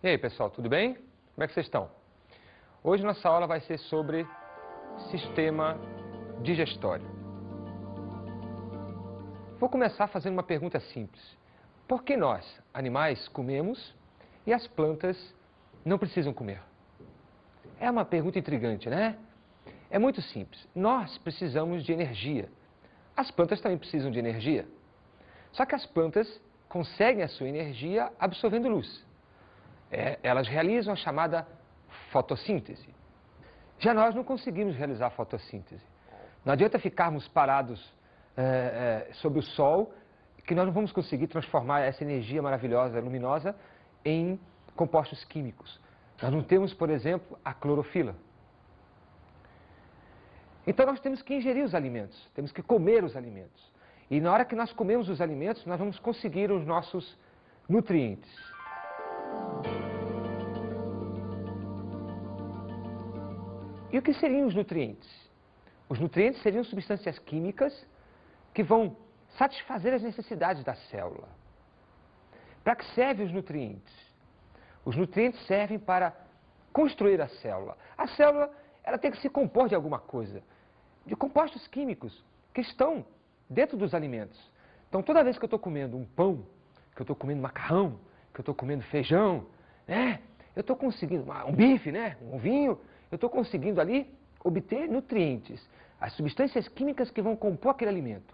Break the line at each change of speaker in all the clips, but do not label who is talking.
E aí, pessoal, tudo bem? Como é que vocês estão? Hoje nossa aula vai ser sobre sistema digestório. Vou começar fazendo uma pergunta simples. Por que nós, animais, comemos e as plantas não precisam comer? É uma pergunta intrigante, né? É muito simples. Nós precisamos de energia. As plantas também precisam de energia. Só que as plantas conseguem a sua energia absorvendo luz. Elas realizam a chamada fotossíntese. Já nós não conseguimos realizar a fotossíntese. Não adianta ficarmos parados sob o sol, que nós não vamos conseguir transformar essa energia maravilhosa, luminosa, em compostos químicos. Nós não temos, por exemplo, a clorofila. Então nós temos que ingerir os alimentos, temos que comer os alimentos. E na hora que nós comemos os alimentos, nós vamos conseguir os nossos nutrientes. E o que seriam os nutrientes? Os nutrientes seriam substâncias químicas que vão satisfazer as necessidades da célula. Para que servem os nutrientes? Os nutrientes servem para construir a célula. A célula, ela tem que se compor de alguma coisa, de compostos químicos que estão dentro dos alimentos. Então, toda vez que eu estou comendo um pão, que eu estou comendo macarrão, que eu estou comendo feijão, né? Eu estou conseguindo um bife, né? Um ovinho, eu estou conseguindo ali obter nutrientes, as substâncias químicas que vão compor aquele alimento.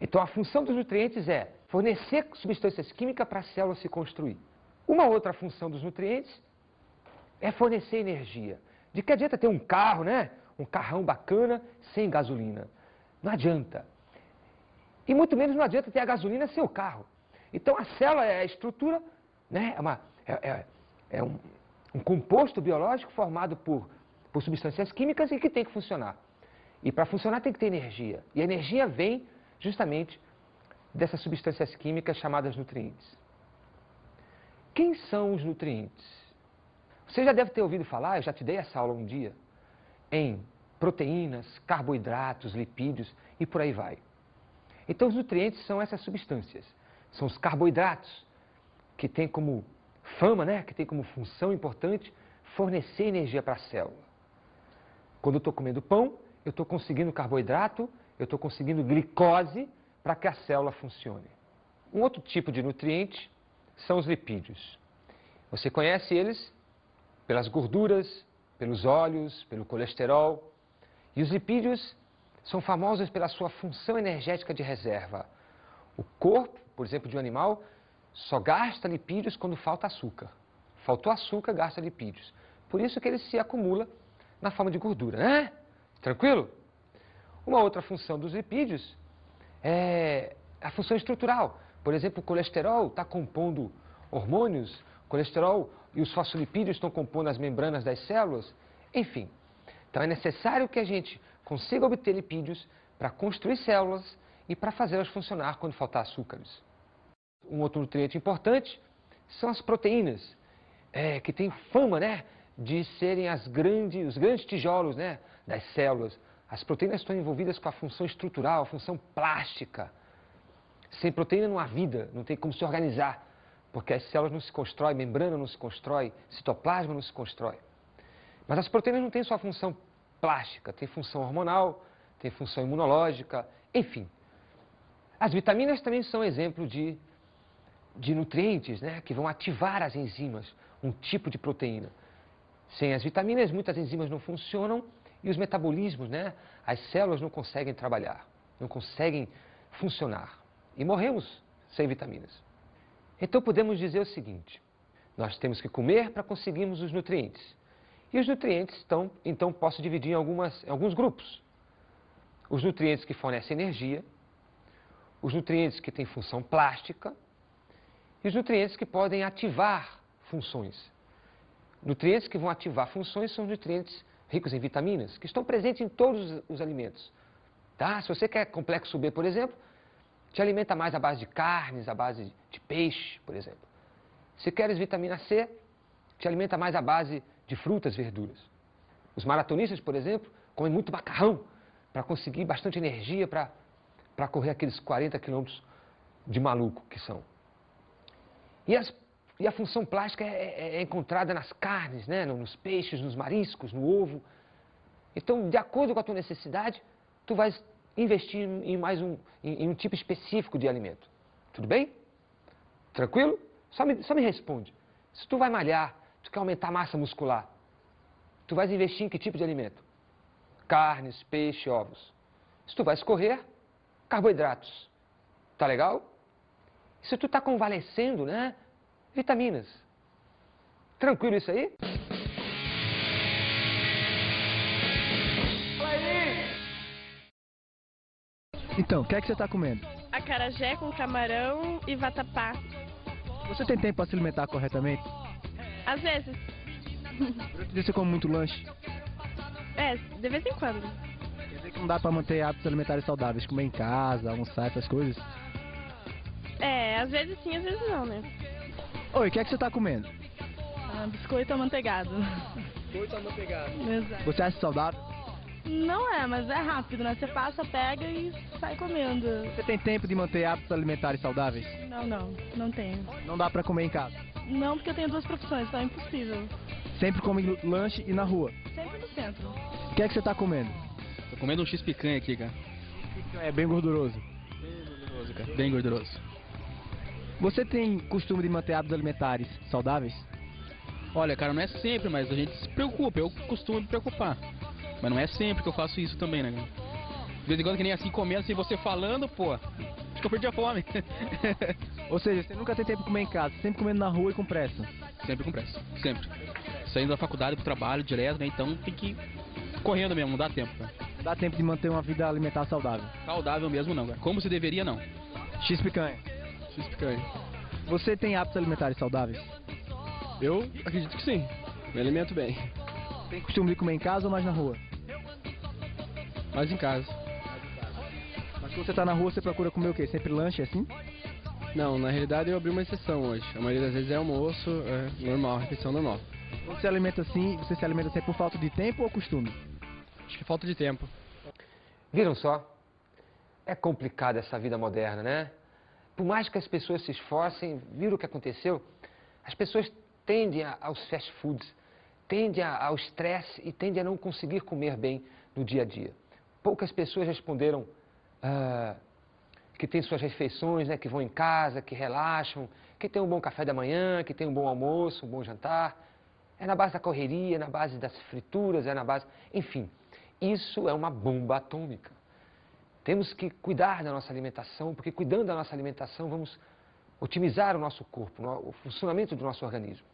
Então, a função dos nutrientes é fornecer substâncias químicas para a célula se construir. Uma outra função dos nutrientes é fornecer energia. De que adianta ter um carro, né? Um carrão bacana sem gasolina? Não adianta. E muito menos não adianta ter a gasolina sem o carro. Então, a célula é a estrutura, né? É um composto biológico formado por substâncias químicas e que tem que funcionar. E para funcionar tem que ter energia. E a energia vem justamente dessas substâncias químicas chamadas nutrientes. Quem são os nutrientes? Você já deve ter ouvido falar, eu já te dei essa aula um dia, em proteínas, carboidratos, lipídios e por aí vai. Então os nutrientes são essas substâncias. São os carboidratos, que têm como fama, né, que tem como função importante fornecer energia para a célula. Quando eu estou comendo pão, eu estou conseguindo carboidrato, eu estou conseguindo glicose para que a célula funcione. Um outro tipo de nutriente são os lipídios. Você conhece eles pelas gorduras, pelos óleos, pelo colesterol. E os lipídios são famosos pela sua função energética de reserva. O corpo, por exemplo, de um animal, só gasta lipídios quando falta açúcar. Faltou açúcar, gasta lipídios. Por isso que ele se acumula na forma de gordura, né? Tranquilo? Uma outra função dos lipídios é a função estrutural. Por exemplo, o colesterol está compondo hormônios, o colesterol e os fosfolipídios estão compondo as membranas das células. Enfim, então é necessário que a gente consiga obter lipídios para construir células e para fazê-las funcionar quando faltar açúcares. Um outro nutriente importante são as proteínas, que têm fama, né, de serem os grandes tijolos, né, das células. As proteínas estão envolvidas com a função estrutural, a função plástica. Sem proteína não há vida, não tem como se organizar, porque as células não se constroem, membrana não se constrói, citoplasma não se constrói. Mas as proteínas não têm só função plástica, tem função hormonal, tem função imunológica, enfim. As vitaminas também são exemplo de nutrientes, né, que vão ativar as enzimas, um tipo de proteína. Sem as vitaminas, muitas enzimas não funcionam e os metabolismos, né, as células não conseguem trabalhar, não conseguem funcionar. E morremos sem vitaminas. Então podemos dizer o seguinte: nós temos que comer para conseguirmos os nutrientes. E os nutrientes então posso dividir em alguns grupos. Os nutrientes que fornecem energia, os nutrientes que têm função plástica e os nutrientes que podem ativar funções. Nutrientes que vão ativar funções são nutrientes ricos em vitaminas, que estão presentes em todos os alimentos. Tá? Se você quer complexo B, por exemplo, te alimenta mais à base de carnes, à base de peixe, por exemplo. Se queres vitamina C, te alimenta mais à base de frutas, verduras. Os maratonistas, por exemplo, comem muito macarrão para conseguir bastante energia para correr aqueles 40 quilômetros de maluco que são. E as E a função plástica é encontrada nas carnes, né? Nos peixes, nos mariscos, no ovo. Então, de acordo com a tua necessidade, tu vais investir em um tipo específico de alimento. Tudo bem? Tranquilo? Só me responde. Se tu vai malhar, tu quer aumentar a massa muscular, tu vais investir em que tipo de alimento? Carnes, peixe, ovos. Se tu vais correr, carboidratos. Tá legal? Se tu tá convalescendo, né? Vitaminas. Tranquilo isso aí?
Então, o que é que você está comendo?
Acarajé com camarão e vatapá.
Você tem tempo para se alimentar corretamente?
Às vezes.
Durante o dia você come muito lanche.
De vez em quando.
Quer dizer que não dá para manter hábitos alimentares saudáveis, comer em casa, almoçar, essas coisas?
Às vezes sim, às vezes não, né?
Oi, o que é que você está comendo?
Biscoito amanteigado.
Biscoito amanteigado.
Exato.
Você acha saudável?
Não é, mas é rápido, né? Você passa, pega e sai comendo.
Você tem tempo de manter hábitos alimentares saudáveis?
Não tenho.
Não dá para comer em casa?
Não, porque eu tenho 2 profissões, então é impossível.
Sempre come lanche e na rua?
Sempre no centro.
O que é que você está comendo?
Tô comendo um X-picanha aqui, cara.
É bem gorduroso.
Bem gorduroso, cara. Bem gorduroso.
Você tem costume de manter hábitos alimentares saudáveis?
Olha, cara, não é sempre, mas a gente se preocupa. Eu costumo me preocupar. Mas não é sempre que eu faço isso também, né, cara? De vez em quando, que nem assim, comendo, assim, você falando, pô, acho que eu perdi a fome.
Ou seja, você nunca tem tempo de comer em casa, sempre comendo na rua e com pressa.
Sempre com pressa, sempre. Saindo da faculdade pro trabalho direto, né, então tem que ir correndo mesmo, não dá tempo, cara.
Não dá tempo de manter uma vida alimentar saudável.
Saudável mesmo não, cara. Como se deveria, não.
X-picanha.
X-picanha.
Você tem hábitos alimentares saudáveis?
Eu acredito que sim. Me alimento bem.
Tem costume de comer em casa ou mais na rua?
Mais em casa.
Mas quando você tá na rua, você procura comer o quê? Sempre lanche, assim?
Não, na realidade eu abri uma exceção hoje. A maioria das vezes é almoço, normal, refeição normal.
Quando você alimenta assim, você se alimenta assim por falta de tempo ou costume?
Acho que falta de tempo.
Viram só? É complicada essa vida moderna, né? Por mais que as pessoas se esforcem, viram o que aconteceu? As pessoas tendem aos fast foods, tendem ao estresse e tendem a não conseguir comer bem no dia a dia. Poucas pessoas responderam que têm suas refeições, né, que vão em casa, que relaxam, que tem um bom café da manhã, que tem um bom almoço, um bom jantar. É na base da correria, é na base das frituras, é na base... Enfim, isso é uma bomba atômica. Temos que cuidar da nossa alimentação, porque cuidando da nossa alimentação vamos otimizar o nosso corpo, o funcionamento do nosso organismo.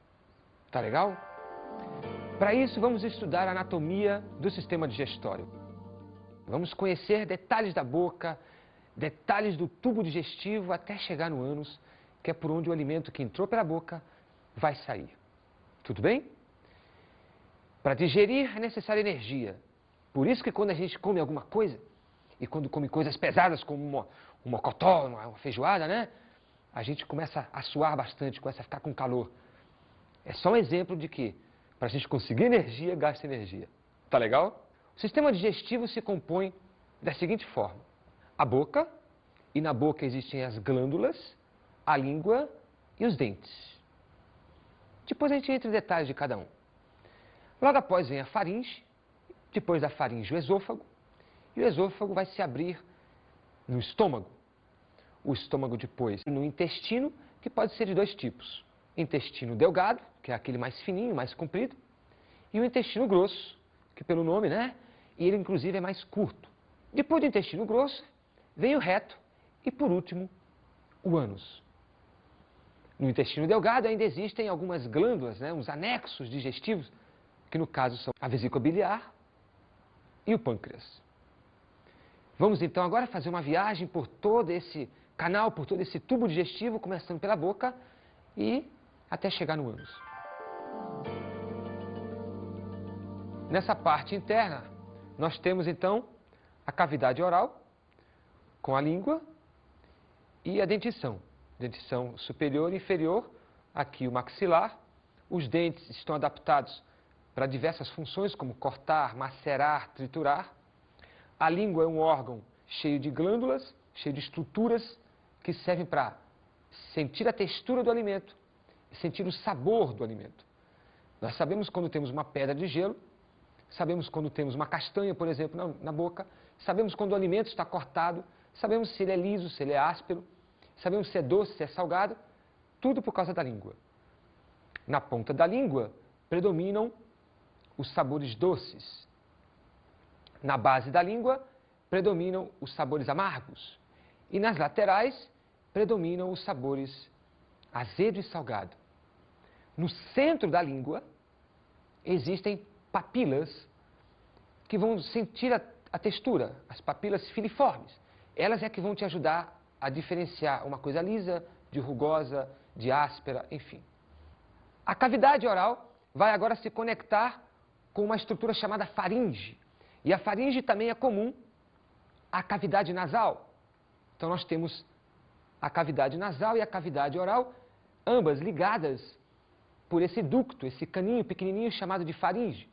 Tá legal? Para isso, vamos estudar a anatomia do sistema digestório. Vamos conhecer detalhes da boca, detalhes do tubo digestivo até chegar no ânus, que é por onde o alimento que entrou pela boca vai sair. Tudo bem? Para digerir é necessária energia. Por isso que quando a gente come alguma coisa, e quando come coisas pesadas como um mocotó, uma feijoada, né? A gente começa a suar bastante, começa a ficar com calor. É só um exemplo de que, para a gente conseguir energia, gasta energia. Tá legal? O sistema digestivo se compõe da seguinte forma. A boca, e na boca existem as glândulas, a língua e os dentes. Depois a gente entra em detalhes de cada um. Logo após vem a faringe, depois da faringe o esôfago, e o esôfago vai se abrir no estômago. O estômago depois no intestino, que pode ser de 2 tipos. Intestino delgado, que é aquele mais fininho, mais comprido, e o intestino grosso, que pelo nome, né? E ele inclusive é mais curto. Depois do intestino grosso, vem o reto e por último, o ânus. No intestino delgado ainda existem algumas glândulas, né? Uns anexos digestivos, que no caso são a vesícula biliar e o pâncreas. Vamos então agora fazer uma viagem por todo esse canal, por todo esse tubo digestivo, começando pela boca e até chegar no ânus. Nessa parte interna, nós temos então a cavidade oral, com a língua e a dentição. Dentição superior e inferior, aqui o maxilar. Os dentes estão adaptados para diversas funções, como cortar, macerar, triturar. A língua é um órgão cheio de glândulas, cheio de estruturas que servem para sentir a textura do alimento sentir o sabor do alimento. Nós sabemos quando temos uma pedra de gelo, sabemos quando temos uma castanha, por exemplo, na boca, sabemos quando o alimento está cortado, sabemos se ele é liso, se ele é áspero, sabemos se é doce, se é salgado, tudo por causa da língua. Na ponta da língua predominam os sabores doces. Na base da língua predominam os sabores amargos. E nas laterais predominam os sabores azedo e salgado. No centro da língua existem papilas que vão sentir a textura, as papilas filiformes. Elas é que vão te ajudar a diferenciar uma coisa lisa, de rugosa, de áspera, enfim. A cavidade oral vai agora se conectar com uma estrutura chamada faringe. E a faringe também é comum à cavidade nasal. Então nós temos a cavidade nasal e a cavidade oral, ambas ligadas por esse ducto, esse caninho pequenininho chamado de faringe.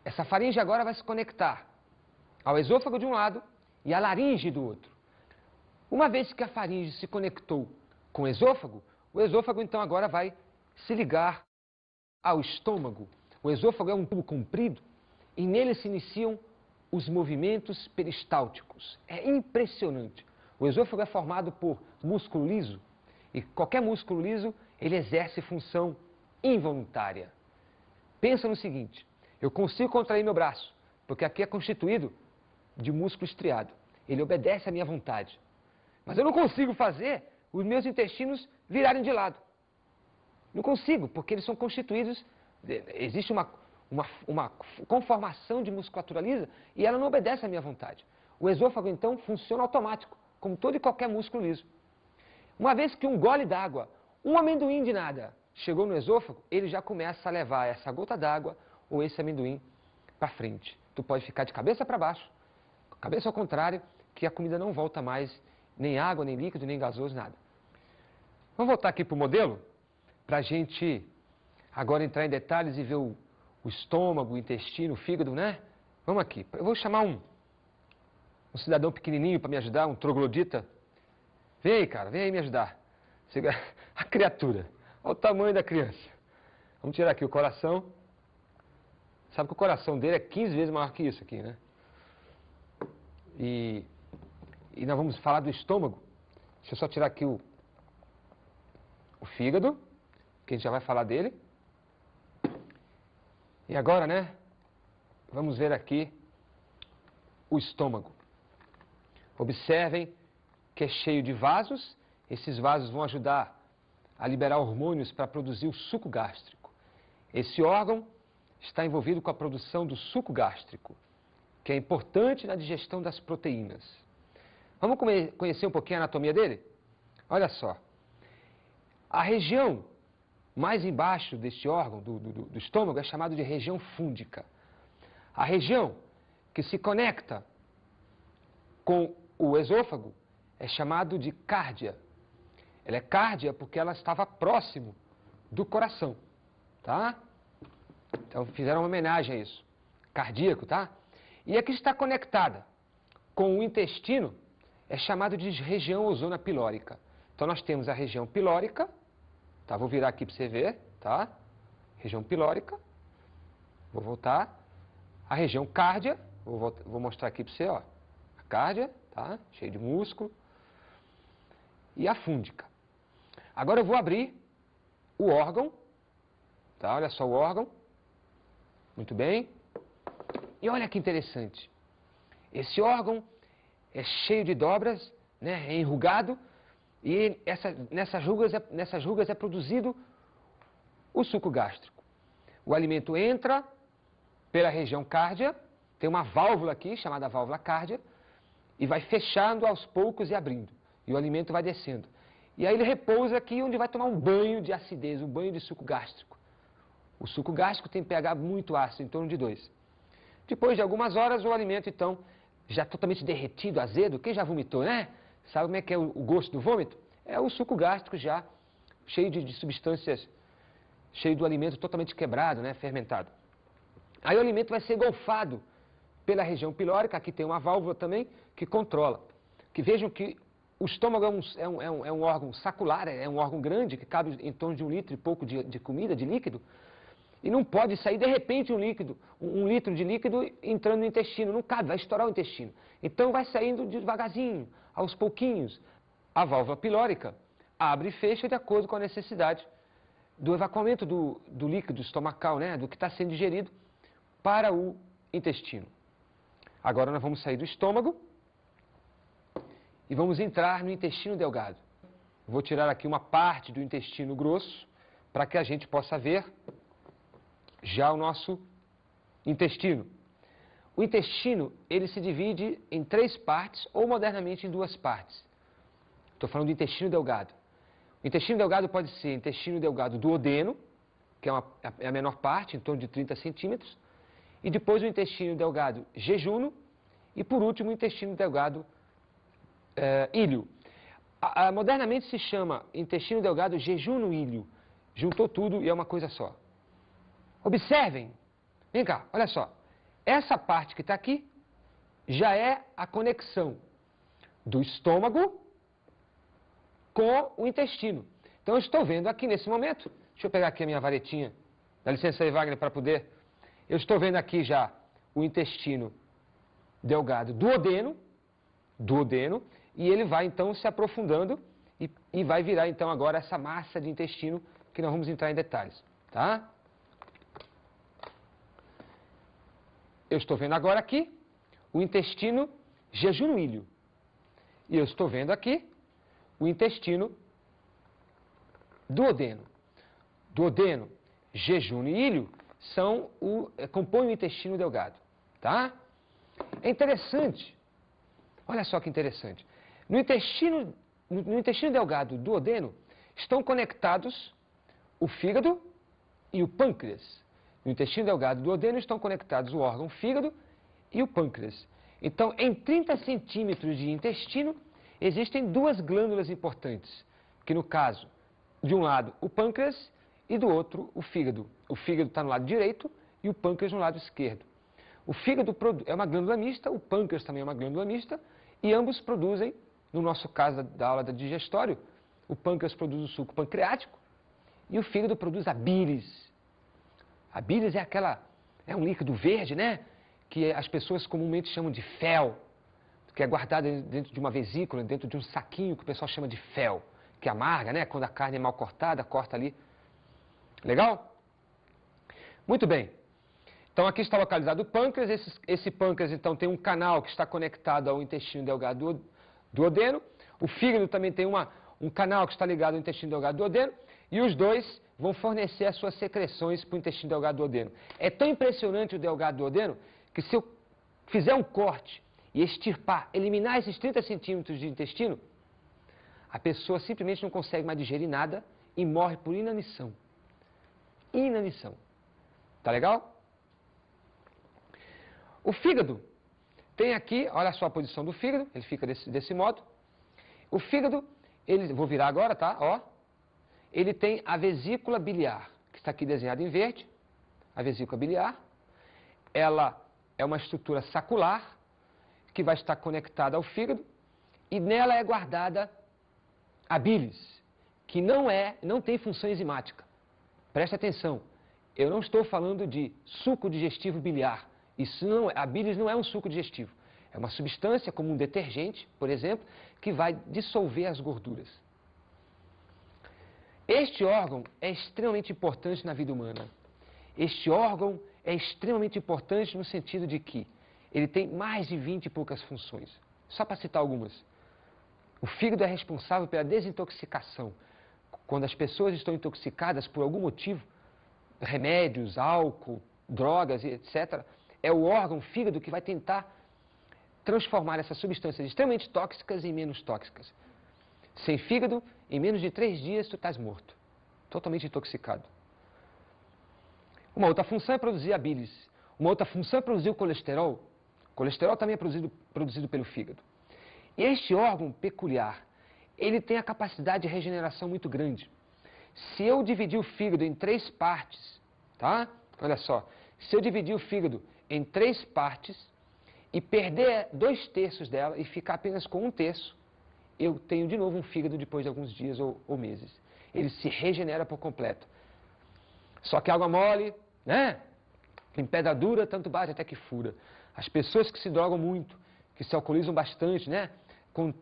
Essa faringe agora vai se conectar ao esôfago de um lado e à laringe do outro. Uma vez que a faringe se conectou com o esôfago então agora vai se ligar ao estômago. O esôfago é um tubo comprido e nele se iniciam os movimentos peristálticos. É impressionante. O esôfago é formado por músculo liso e qualquer músculo liso ele exerce função involuntária. Pensa no seguinte, eu consigo contrair meu braço, porque aqui é constituído de músculo estriado. Ele obedece à minha vontade. Mas eu não consigo fazer os meus intestinos virarem de lado. Não consigo, porque eles são constituídos, existe uma conformação de musculatura lisa e ela não obedece à minha vontade. O esôfago, então, funciona automático, como todo e qualquer músculo liso. Uma vez que um gole d'água, um amendoim de nada, chegou no esôfago, ele já começa a levar essa gota d'água ou esse amendoim para frente. Tu pode ficar de cabeça para baixo, cabeça ao contrário, que a comida não volta mais, nem água, nem líquido, nem gasoso, nada. Vamos voltar aqui para o modelo, para a gente agora entrar em detalhes e ver o estômago, o intestino, o fígado, né? Vamos aqui. Eu vou chamar um cidadão pequenininho para me ajudar, um troglodita. Vem aí, cara, vem aí me ajudar. A criatura, olha o tamanho da criança. Vamos tirar aqui o coração. Sabe que o coração dele é 15 vezes maior que isso aqui, né? E nós vamos falar do estômago. Deixa eu só tirar aqui o fígado, que a gente já vai falar dele. E agora, né, vamos ver aqui o estômago. Observem que é cheio de vasos. Esses vasos vão ajudar a liberar hormônios para produzir o suco gástrico. Esse órgão está envolvido com a produção do suco gástrico, que é importante na digestão das proteínas. Vamos conhecer um pouquinho a anatomia dele? Olha só. A região mais embaixo deste órgão, do estômago, é chamada de região fúndica. A região que se conecta com o esôfago é chamado de cárdia. Ela é cárdia porque ela estava próximo do coração, tá? Então fizeram uma homenagem a isso. Cardíaco, tá? E a que está conectada com o intestino é chamado de região ou zona pilórica. Então nós temos a região pilórica, tá? Vou virar aqui para você ver, tá? Região pilórica. Vou voltar. A região cárdia, vou mostrar aqui para você, ó. A cárdia, tá? Cheio de músculo. E a fúndica. Agora eu vou abrir o órgão, tá? Olha só o órgão. Muito bem. E olha que interessante. Esse órgão é cheio de dobras, né? É enrugado. E nessas rugas é produzido o suco gástrico. O alimento entra pela região cárdia, tem uma válvula aqui, chamada válvula cárdia, e vai fechando aos poucos e abrindo. E o alimento vai descendo. E aí ele repousa aqui onde vai tomar um banho de acidez, um banho de suco gástrico. O suco gástrico tem pH muito ácido, em torno de 2. Depois de algumas horas, o alimento, então, já totalmente derretido, azedo. Quem já vomitou, né? Sabe como é que é o gosto do vômito? É o suco gástrico já cheio de substâncias, cheio do alimento totalmente quebrado, né? Fermentado. Aí o alimento vai ser golfado pela região pilórica, aqui tem uma válvula também que controla. Que vejam que o estômago é um órgão sacular, é um órgão grande, que cabe em torno de 1 litro e pouco de comida, de líquido, e não pode sair de repente um litro de líquido entrando no intestino, não cabe, vai estourar o intestino. Então vai saindo devagarzinho, aos pouquinhos. A válvula pilórica abre e fecha de acordo com a necessidade do evacuamento do líquido estomacal, né, do que está sendo digerido para o intestino. Agora nós vamos sair do estômago e vamos entrar no intestino delgado. Vou tirar aqui uma parte do intestino grosso para que a gente possa ver já o nosso intestino. O intestino, ele se divide em 3 partes ou modernamente em 2 partes. Estou falando do intestino delgado. O intestino delgado pode ser intestino delgado duodeno, que é a menor parte, em torno de 30 centímetros, e depois o intestino delgado jejuno, e por último o intestino delgado íleo. Modernamente se chama intestino delgado jejuno-íleo. Juntou tudo e é uma coisa só. Observem, vem cá, olha só. Essa parte que está aqui já é a conexão do estômago com o intestino. Então eu estou vendo aqui nesse momento, deixa eu pegar aqui a minha varetinha, dá licença aí, Wagner, para poder. Eu estou vendo aqui já o intestino delgado duodeno, e ele vai então se aprofundando e vai virar então agora essa massa de intestino que nós vamos entrar em detalhes, tá? Eu estou vendo agora aqui o intestino jejuno-íleo. E eu estou vendo aqui o intestino duodeno. Duodeno, jejuno e íleo compõem o intestino delgado, tá? É interessante, olha só que interessante. No intestino delgado duodeno estão conectados o fígado e o pâncreas. No intestino delgado duodeno estão conectados o órgão fígado e o pâncreas. Então, em 30 centímetros de intestino, existem 2 glândulas importantes, que no caso, de um lado o pâncreas e do outro o fígado. O fígado está no lado direito e o pâncreas no lado esquerdo. O fígado é uma glândula mista, o pâncreas também é uma glândula mista, e ambos produzem, no nosso caso da aula da digestório, o pâncreas produz o suco pancreático e o fígado produz a bílis. A bílis é um líquido verde, né? Que as pessoas comumente chamam de fel, que é guardado dentro de uma vesícula, dentro de um saquinho que o pessoal chama de fel, que amarga, né? Quando a carne é mal cortada, corta ali. Legal? Muito bem. Então aqui está localizado o pâncreas. Esse pâncreas então tem um canal que está conectado ao intestino delgado duodeno. O fígado também tem um canal que está ligado ao intestino delgado duodeno. E os dois vão fornecer as suas secreções para o intestino delgado duodeno. É tão impressionante o delgado duodeno que se eu fizer um corte e extirpar, eliminar esses 30 centímetros de intestino, a pessoa simplesmente não consegue mais digerir nada e morre por inanição. Inanição. Tá legal? O fígado tem aqui, olha só a posição do fígado, ele fica desse modo. O fígado, vou virar agora, tá? Ó. Ele tem a vesícula biliar, que está aqui desenhada em verde. A vesícula biliar, ela é uma estrutura sacular que vai estar conectada ao fígado e nela é guardada a bílis, que não tem função enzimática. Preste atenção, eu não estou falando de suco digestivo biliar. A bílis não é um suco digestivo. É uma substância como um detergente, por exemplo, que vai dissolver as gorduras. Este órgão é extremamente importante na vida humana. Este órgão é extremamente importante no sentido de que ele tem mais de 20 e poucas funções. Só para citar algumas. O fígado é responsável pela desintoxicação. Quando as pessoas estão intoxicadas por algum motivo, remédios, álcool, drogas, etc., é o órgão fígado que vai tentar transformar essas substâncias extremamente tóxicas em menos tóxicas. Sem fígado, em menos de 3 dias, tu estás morto. Totalmente intoxicado. Uma outra função é produzir a bílis. Uma outra função é produzir o colesterol. O colesterol também é produzido pelo fígado. E este órgão peculiar, ele tem a capacidade de regeneração muito grande. Se eu dividir o fígado em 3 partes, tá? Olha só. Se eu dividir o fígado em 3 partes e perder 2/3 dela e ficar apenas com 1/3, eu tenho de novo um fígado depois de alguns dias ou meses. Ele se regenera por completo. Só que água mole, né? Em pedra dura, tanto bate até que fura. As pessoas que se drogam muito, que se alcoolizam bastante, né?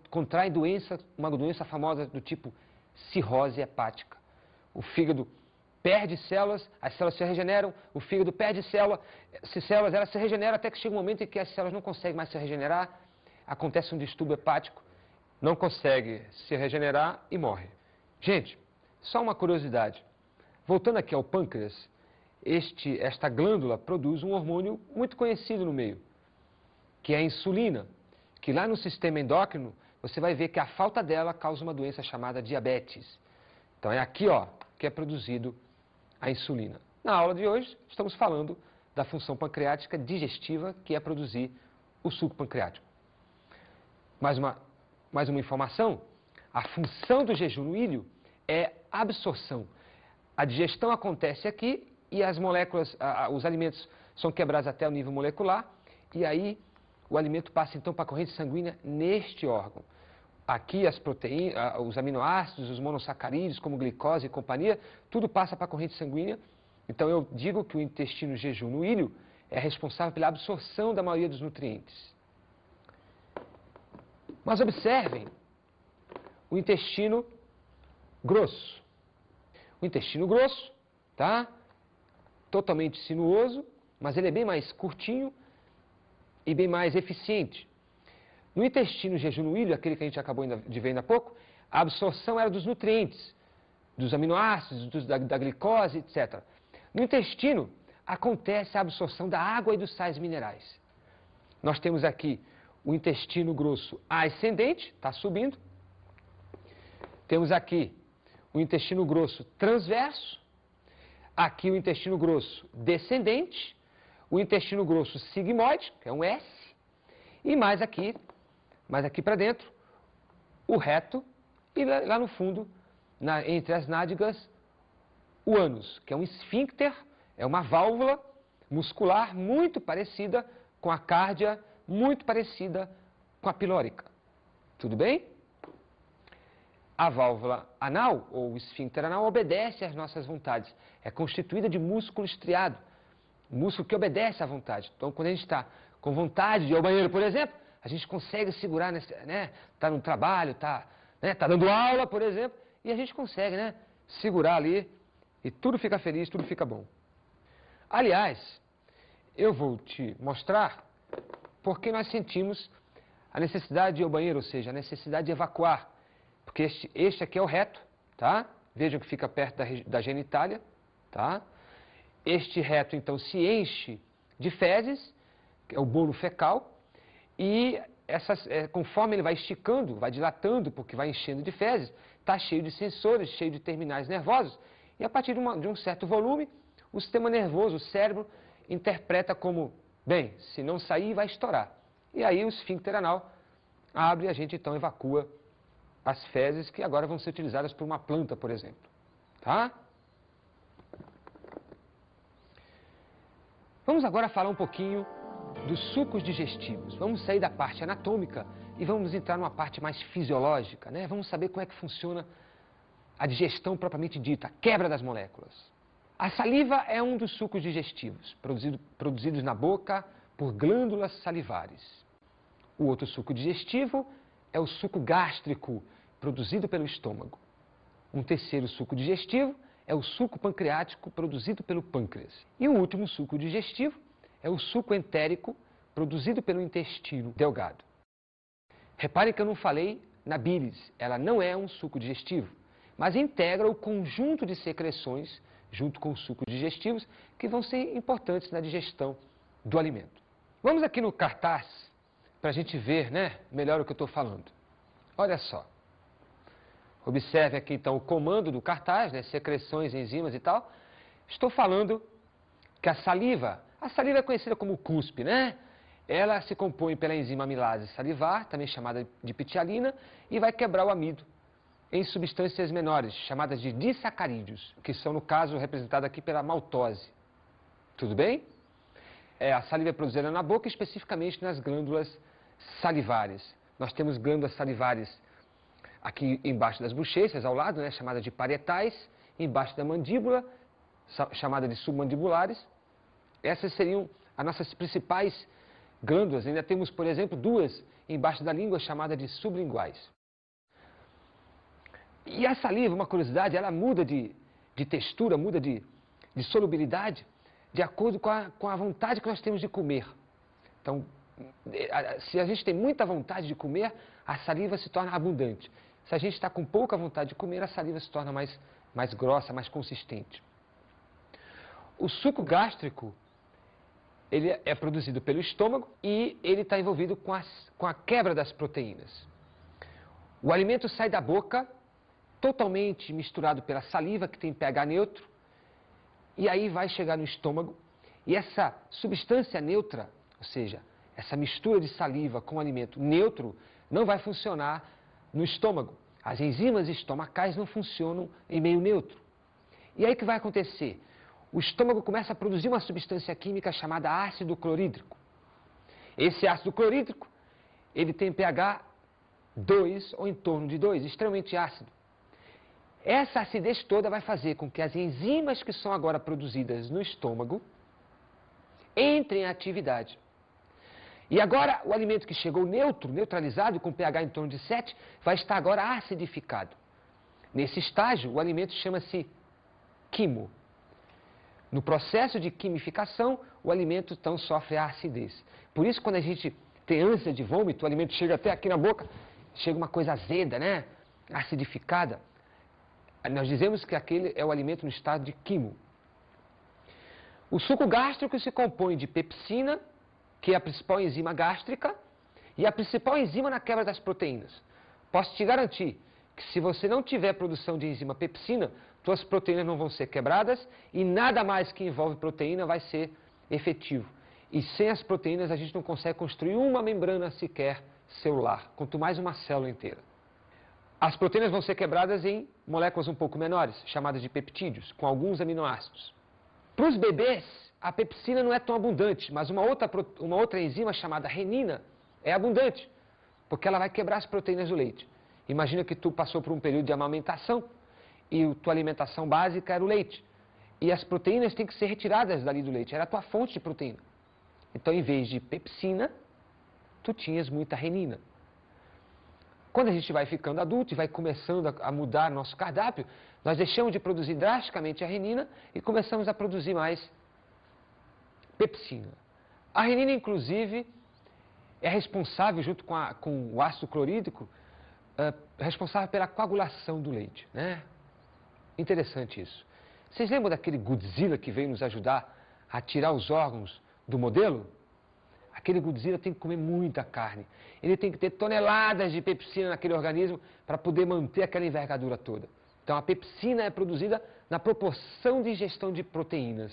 Contraem uma doença famosa do tipo cirrose hepática. O fígado perde células, as células se regeneram, o fígado perde células, elas se regeneram até que chega um momento em que as células não conseguem mais se regenerar, acontece um distúrbio hepático, não consegue se regenerar e morre. Gente, só uma curiosidade. Voltando aqui ao pâncreas, esta glândula produz um hormônio muito conhecido no meio, que é a insulina, que lá no sistema endócrino você vai ver que a falta dela causa uma doença chamada diabetes. Então é aqui, ó, que é produzido a insulina. Na aula de hoje estamos falando da função pancreática digestiva, que é produzir o suco pancreático. Mais uma informação, a função do jejum no ilho é absorção. A digestão acontece aqui e as moléculas, os alimentos são quebrados até o nível molecular e aí o alimento passa então para a corrente sanguínea neste órgão. Aqui as proteínas, os aminoácidos, os monossacarídeos, como glicose e companhia, tudo passa para a corrente sanguínea. Então eu digo que o intestino jejum no ilho é responsável pela absorção da maioria dos nutrientes. Mas observem o intestino grosso. O intestino grosso, tá? Totalmente sinuoso, mas ele é bem mais curtinho e bem mais eficiente. No intestino jejum no ilho, aquele que a gente acabou de ver ainda há pouco, a absorção era dos nutrientes, dos aminoácidos, da glicose, etc. No intestino, acontece a absorção da água e dos sais minerais. Nós temos aqui o intestino grosso ascendente, está subindo. Temos aqui o intestino grosso transverso, aqui o intestino grosso descendente, o intestino grosso sigmoide, que é um S, e mais aqui para dentro, o reto, e lá no fundo, entre as nádegas, o ânus, que é um esfíncter, é uma válvula muscular muito parecida com a cárdia, muito parecida com a pilórica. Tudo bem? A válvula anal, ou o esfíncter anal, obedece às nossas vontades. É constituída de músculo estriado, músculo que obedece à vontade. Então, quando a gente está com vontade de ir ao banheiro, por exemplo, a gente consegue segurar, né? Está no trabalho, está dando aula, por exemplo, e a gente consegue, né? Segurar ali e tudo fica feliz, tudo fica bom. Aliás, eu vou te mostrar porque nós sentimos a necessidade de ir ao banheiro, ou seja, a necessidade de evacuar. Porque este aqui é o reto, tá? Vejam que fica perto da genitália, tá? Este reto, então, se enche de fezes, que é o bolo fecal, e conforme ele vai esticando, vai dilatando, porque vai enchendo de fezes, está cheio de sensores, cheio de terminais nervosos, e a partir de um certo volume, o sistema nervoso, o cérebro, interpreta como, bem, se não sair, vai estourar. E aí o esfíncter anal abre e a gente então evacua as fezes que agora vão ser utilizadas por uma planta, por exemplo. Tá? Vamos agora falar um pouquinho dos sucos digestivos. Vamos sair da parte anatômica e vamos entrar numa parte mais fisiológica, né? Vamos saber como é que funciona a digestão propriamente dita, a quebra das moléculas. A saliva é um dos sucos digestivos, produzidos na boca por glândulas salivares. O outro suco digestivo é o suco gástrico, produzido pelo estômago. Um terceiro suco digestivo é o suco pancreático, produzido pelo pâncreas. E o último suco digestivo é o suco entérico, produzido pelo intestino delgado. Reparem que eu não falei na bílis, ela não é um suco digestivo, mas integra o conjunto de secreções, junto com os sucos digestivos, que vão ser importantes na digestão do alimento. Vamos aqui no cartaz, para a gente ver, né, melhor o que eu estou falando. Olha só. Observe aqui, então, o comando do cartaz, né, secreções, enzimas e tal. Estou falando que a saliva é conhecida como cuspe, né? Ela se compõe pela enzima amilase salivar, também chamada de pitialina, e vai quebrar o amido em substâncias menores, chamadas de disacarídeos, que são, no caso, representados aqui pela maltose. Tudo bem? A saliva é produzida na boca, especificamente nas glândulas salivares. Nós temos glândulas salivares aqui embaixo das bochechas, ao lado, né, chamada de parietais, embaixo da mandíbula, chamada de submandibulares. Essas seriam as nossas principais glândulas. Ainda temos, por exemplo, duas embaixo da língua, chamadas de sublinguais. E a saliva, uma curiosidade, ela muda de textura, muda de solubilidade, de acordo com a vontade que nós temos de comer. Então, se a gente tem muita vontade de comer, a saliva se torna abundante. Se a gente está com pouca vontade de comer, a saliva se torna mais grossa, mais consistente. O suco gástrico, ele é produzido pelo estômago e ele está envolvido com a quebra das proteínas. O alimento sai da boca totalmente misturado pela saliva, que tem pH neutro, e aí vai chegar no estômago, e essa substância neutra, ou seja, essa mistura de saliva com alimento neutro, não vai funcionar no estômago. As enzimas estomacais não funcionam em meio neutro. E aí o que vai acontecer? O estômago começa a produzir uma substância química chamada ácido clorídrico. Esse ácido clorídrico, ele tem pH 2 ou em torno de 2, extremamente ácido. Essa acidez toda vai fazer com que as enzimas que são agora produzidas no estômago entrem em atividade. E agora o alimento que chegou neutro, neutralizado, com pH em torno de 7, vai estar agora acidificado. Nesse estágio, o alimento chama-se quimo. No processo de quimificação, o alimento então sofre a acidez. Por isso, quando a gente tem ânsia de vômito, o alimento chega até aqui na boca, chega uma coisa azeda, né? Acidificada. Nós dizemos que aquele é o alimento no estado de quimo. O suco gástrico se compõe de pepsina, que é a principal enzima gástrica, e a principal enzima na quebra das proteínas. Posso te garantir que se você não tiver produção de enzima pepsina, suas proteínas não vão ser quebradas e nada mais que envolve proteína vai ser efetivo. E sem as proteínas a gente não consegue construir uma membrana sequer celular, quanto mais uma célula inteira. As proteínas vão ser quebradas em moléculas um pouco menores, chamadas de peptídeos, com alguns aminoácidos. Para os bebês, a pepsina não é tão abundante, mas uma outra enzima chamada renina é abundante, porque ela vai quebrar as proteínas do leite. Imagina que tu passou por um período de amamentação e a tua alimentação básica era o leite. E as proteínas têm que ser retiradas dali do leite, era a tua fonte de proteína. Então, em vez de pepsina, tu tinhas muita renina. Quando a gente vai ficando adulto e vai começando a mudar nosso cardápio, nós deixamos de produzir drasticamente a renina e começamos a produzir mais pepsina. A renina, inclusive, é responsável, junto com o ácido clorídrico, responsável pela coagulação do leite, né? Interessante isso. Vocês lembram daquele Godzilla que veio nos ajudar a tirar os órgãos do modelo? Aquele Godzilla tem que comer muita carne. Ele tem que ter toneladas de pepsina naquele organismo para poder manter aquela envergadura toda. Então, a pepsina é produzida na proporção de ingestão de proteínas.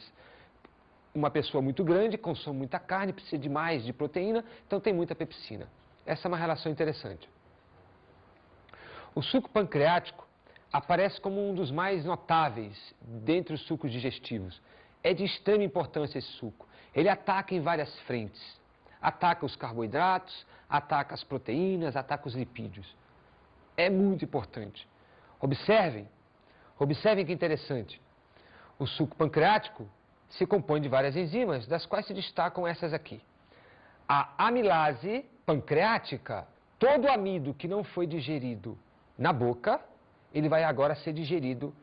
Uma pessoa muito grande consome muita carne, precisa de mais de proteína, então tem muita pepsina. Essa é uma relação interessante. O suco pancreático aparece como um dos mais notáveis dentre os sucos digestivos. É de extrema importância esse suco. Ele ataca em várias frentes. Ataca os carboidratos, ataca as proteínas, ataca os lipídios. É muito importante. Observem que interessante. O suco pancreático se compõe de várias enzimas, das quais se destacam essas aqui. A amilase pancreática, todo amido que não foi digerido na boca, ele vai agora ser digerido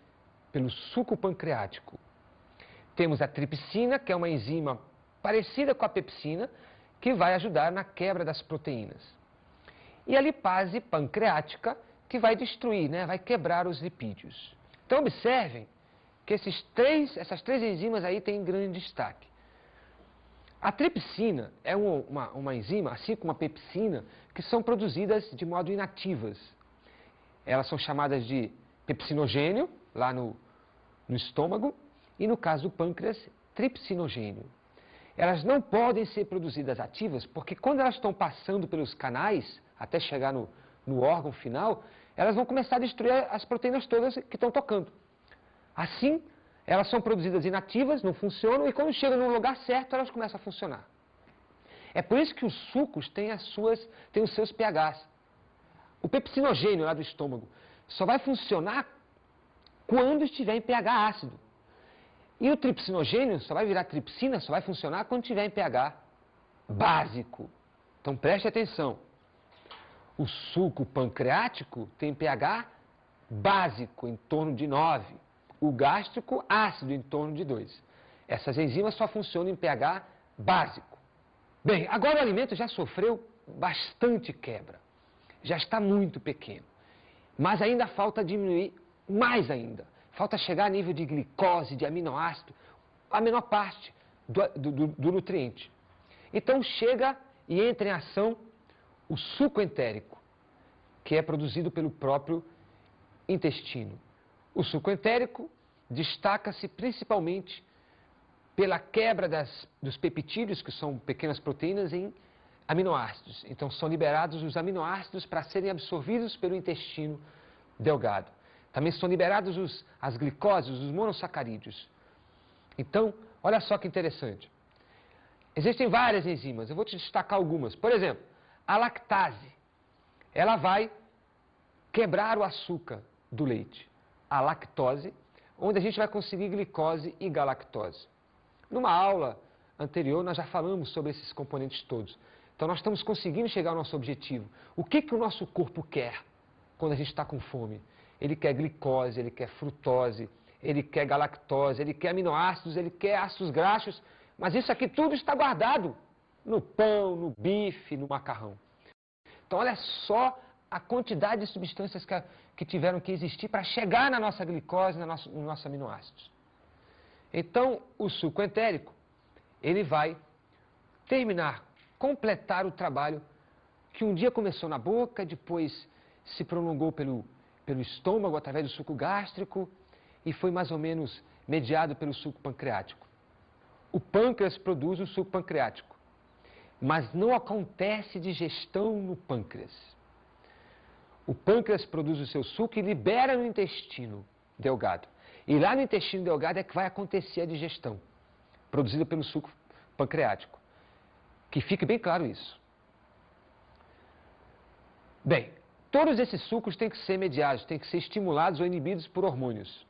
pelo suco pancreático. Temos a tripsina, que é uma enzima parecida com a pepsina, que vai ajudar na quebra das proteínas. E a lipase pancreática, que vai destruir, né, vai quebrar os lipídios. Então, observem que essas três enzimas aí têm grande destaque. A tripsina é uma enzima, assim como a pepsina, que são produzidas de modo inativas. Elas são chamadas de pepsinogênio, lá no estômago, e no caso do pâncreas, tripsinogênio. Elas não podem ser produzidas ativas, porque quando elas estão passando pelos canais, até chegar no órgão final, elas vão começar a destruir as proteínas todas que estão tocando. Assim, elas são produzidas inativas, não funcionam, e quando chegam no lugar certo, elas começam a funcionar. É por isso que os sucos têm os seus pHs. O pepsinogênio lá do estômago só vai funcionar quando estiver em pH ácido. E o tripsinogênio só vai virar tripsina, só vai funcionar quando estiver em pH básico. Então preste atenção. O suco pancreático tem pH básico, em torno de 9. O gástrico, ácido, em torno de 2. Essas enzimas só funcionam em pH básico. Bem, agora o alimento já sofreu bastante quebra. Já está muito pequeno. Mas ainda falta diminuir mais ainda. Falta chegar a nível de glicose, de aminoácido, a menor parte do nutriente. Então chega e entra em ação o suco entérico, que é produzido pelo próprio intestino. O suco entérico destaca-se principalmente pela quebra dos peptídeos, que são pequenas proteínas, em aminoácidos. Então são liberados os aminoácidos para serem absorvidos pelo intestino delgado. Também são liberados as glicoses, os monossacarídeos. Então, olha só que interessante. Existem várias enzimas, eu vou te destacar algumas. Por exemplo, a lactase. Ela vai quebrar o açúcar do leite. A lactose, onde a gente vai conseguir glicose e galactose. Numa aula anterior, nós já falamos sobre esses componentes todos. Então, nós estamos conseguindo chegar ao nosso objetivo. O que o nosso corpo quer quando a gente está com fome? Ele quer glicose, ele quer frutose, ele quer galactose, ele quer aminoácidos, ele quer ácidos graxos, mas isso aqui tudo está guardado no pão, no bife, no macarrão. Então, olha só a quantidade de substâncias que tiveram que existir para chegar na nossa glicose, nos nossos aminoácidos. Então, o suco entérico, ele vai terminar, completar o trabalho que um dia começou na boca, depois se prolongou pelo estômago, através do suco gástrico, e foi mais ou menos mediado pelo suco pancreático. O pâncreas produz o suco pancreático, mas não acontece digestão no pâncreas. O pâncreas produz o seu suco e libera no intestino delgado. E lá no intestino delgado é que vai acontecer a digestão, produzida pelo suco pancreático. Que fique bem claro isso. Bem, todos esses sucos têm que ser mediados, têm que ser estimulados ou inibidos por hormônios.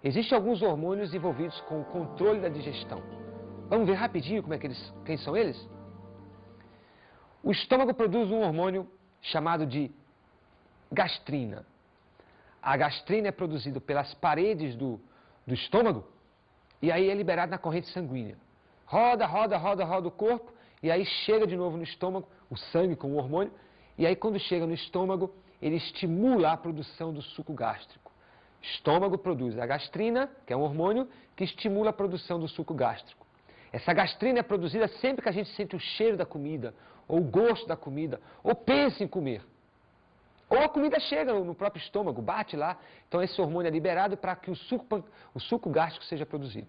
Existem alguns hormônios envolvidos com o controle da digestão. Vamos ver rapidinho quem são eles? O estômago produz um hormônio chamado de gastrina. A gastrina é produzida pelas paredes do estômago e aí é liberada na corrente sanguínea. Roda o corpo e aí chega de novo no estômago, o sangue com o hormônio, e aí quando chega no estômago, ele estimula a produção do suco gástrico. O estômago produz a gastrina, que é um hormônio, que estimula a produção do suco gástrico. Essa gastrina é produzida sempre que a gente sente o cheiro da comida, ou o gosto da comida, ou pensa em comer. Ou a comida chega no próprio estômago, bate lá, então esse hormônio é liberado para que o suco gástrico seja produzido.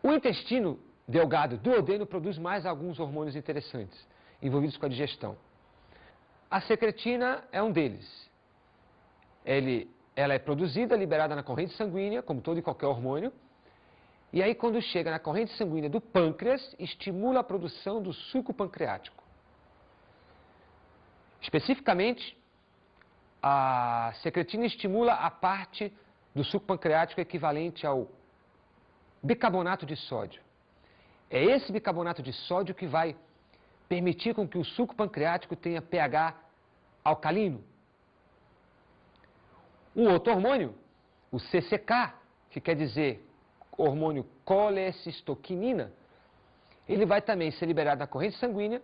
O intestino delgado duodeno produz mais alguns hormônios interessantes, envolvidos com a digestão. A secretina é um deles. Ela é produzida, liberada na corrente sanguínea, como todo e qualquer hormônio, e aí quando chega na corrente sanguínea do pâncreas, estimula a produção do suco pancreático. Especificamente, a secretina estimula a parte do suco pancreático equivalente ao bicarbonato de sódio. É esse bicarbonato de sódio que vai permitir com que o suco pancreático tenha pH alcalino. Um outro hormônio, o CCK, que quer dizer hormônio colecistoquinina, ele vai também ser liberado na corrente sanguínea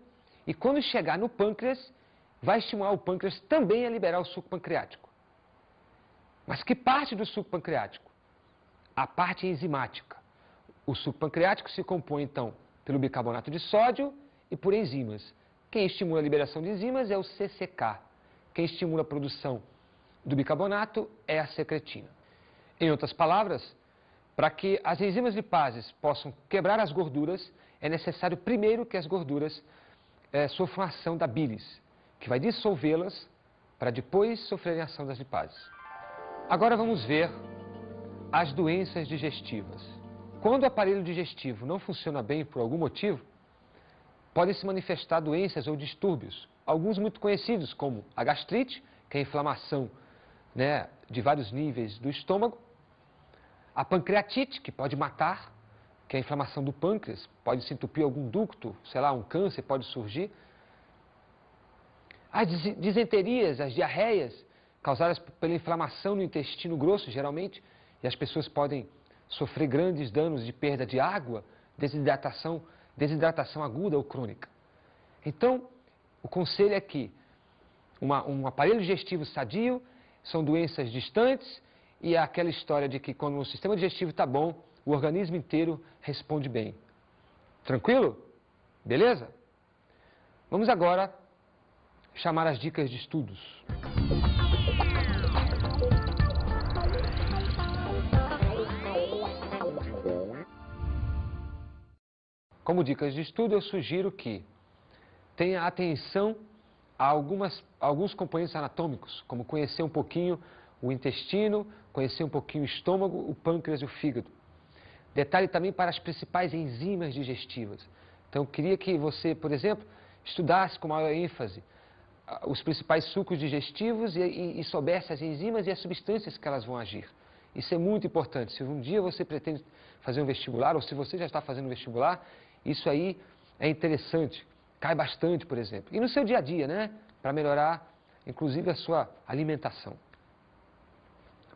e quando chegar no pâncreas, vai estimular o pâncreas também a liberar o suco pancreático. Mas que parte do suco pancreático? A parte enzimática. O suco pancreático se compõe, então, pelo bicarbonato de sódio e por enzimas. Quem estimula a liberação de enzimas é o CCK. Quem estimula a produção do bicarbonato é a secretina. Em outras palavras, para que as enzimas lipases possam quebrar as gorduras, é necessário primeiro que as gorduras sofram a ação da bilis, que vai dissolvê-las para depois sofrerem a ação das lipases. Agora vamos ver as doenças digestivas. Quando o aparelho digestivo não funciona bem por algum motivo, podem se manifestar doenças ou distúrbios, alguns muito conhecidos, como a gastrite, que é a inflamação, né, de vários níveis do estômago, a pancreatite, que pode matar, que é a inflamação do pâncreas, pode se entupir algum ducto, sei lá, um câncer pode surgir. As disenterias, as diarreias, causadas pela inflamação no intestino grosso, geralmente, e as pessoas podem sofrer grandes danos de perda de água, desidratação aguda ou crônica. Então, o conselho é que um aparelho digestivo sadio são doenças distantes e é aquela história de que quando o sistema digestivo está bom, o organismo inteiro responde bem. Tranquilo? Beleza? Vamos agora chamar as dicas de estudos. Como dicas de estudo, eu sugiro que tenha atenção a alguns componentes anatômicos, como conhecer um pouquinho o intestino, conhecer um pouquinho o estômago, o pâncreas e o fígado. Detalhe também para as principais enzimas digestivas. Então, eu queria que você, por exemplo, estudasse com maior ênfase os principais sucos digestivos e soubesse as enzimas e as substâncias que elas vão agir. Isso é muito importante. Se um dia você pretende fazer um vestibular, ou se você já está fazendo um vestibular, isso aí é interessante, cai bastante, por exemplo. E no seu dia a dia, né? Para melhorar, inclusive, a sua alimentação.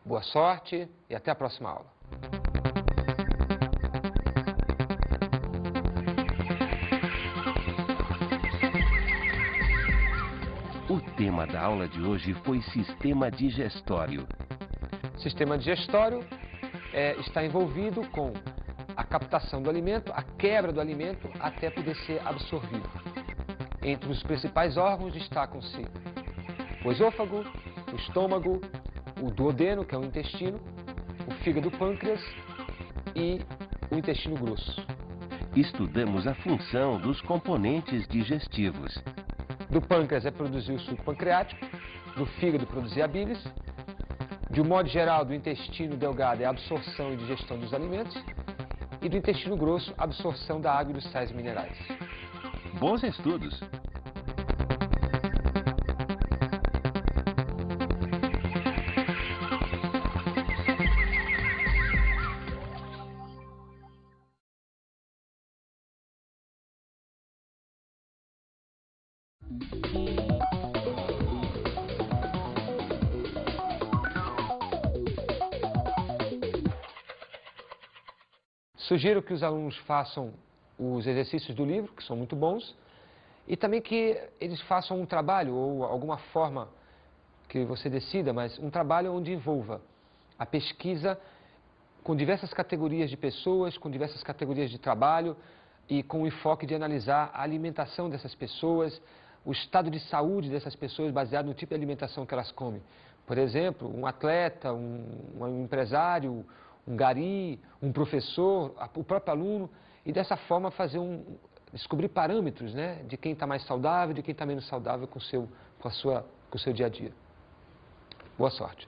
Boa sorte e até a próxima aula.
O tema da aula de hoje foi sistema digestório.
Sistema digestório está envolvido com a captação do alimento, a quebra do alimento até poder ser absorvido. Entre os principais órgãos destacam-se o esôfago, o estômago, o duodeno, que é o intestino, o fígado, o pâncreas e o intestino grosso.
Estudamos a função dos componentes digestivos.
Do pâncreas é produzir o suco pancreático, do fígado produzir a bilis, de um modo geral do intestino delgado é a absorção e digestão dos alimentos, e do intestino grosso, a absorção da água e dos sais minerais.
Bons estudos!
Sugiro que os alunos façam os exercícios do livro, que são muito bons, e também que eles façam um trabalho ou alguma forma que você decida, mas um trabalho onde envolva a pesquisa com diversas categorias de pessoas, com diversas categorias de trabalho e com o enfoque de analisar a alimentação dessas pessoas, o estado de saúde dessas pessoas baseado no tipo de alimentação que elas comem. Por exemplo, um atleta, um empresário, um gari, um professor, o próprio aluno, e dessa forma descobrir parâmetros, né, de quem está mais saudável, de quem está menos saudável com o seu dia a dia. Boa sorte.